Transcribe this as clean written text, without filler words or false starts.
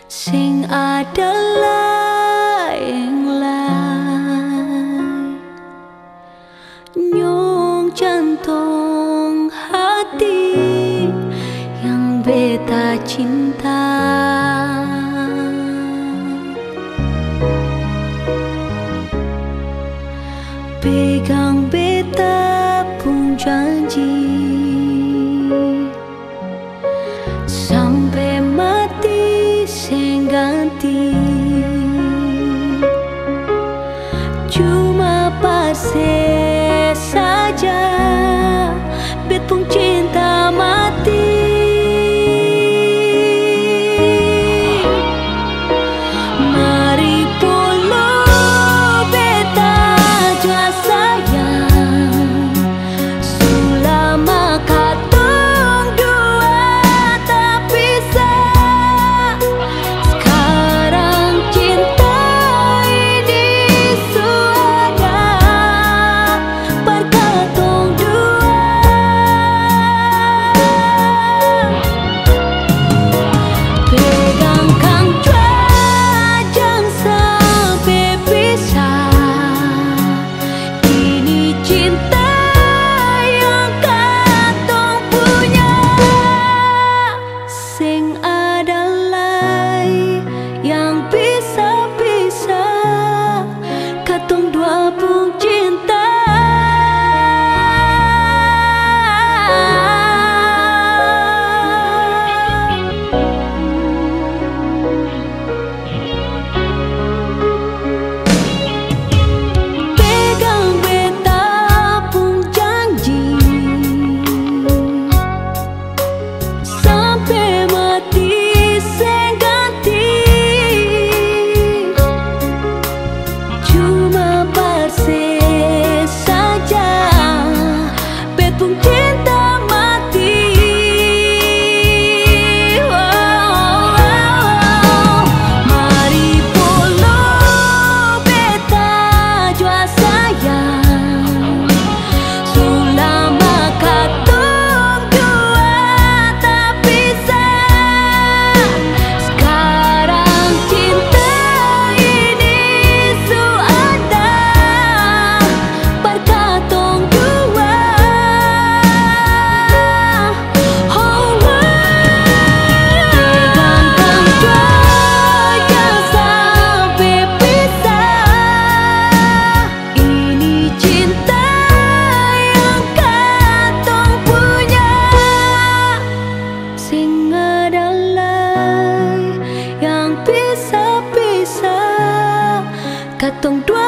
sing adalah yang lain, nyung jantung hati yang beta cinta. Pegang beta pun janji sampai mati sing ganti, cuma pasir saja bet pun cinta mati. Katong dua pun cinta. Pegang beta pun janji sampai mati sing ganti, cuma pasir saja bet pun cinta mati. Mari polo beta jua sayang, selama katong dua tak pisah. Sekarang cinta ini su ada par katong dua. Pegangkan jua sampai pisah. Ini cinta yang katong punya, sing adalah yang pisah-pisah katong dua.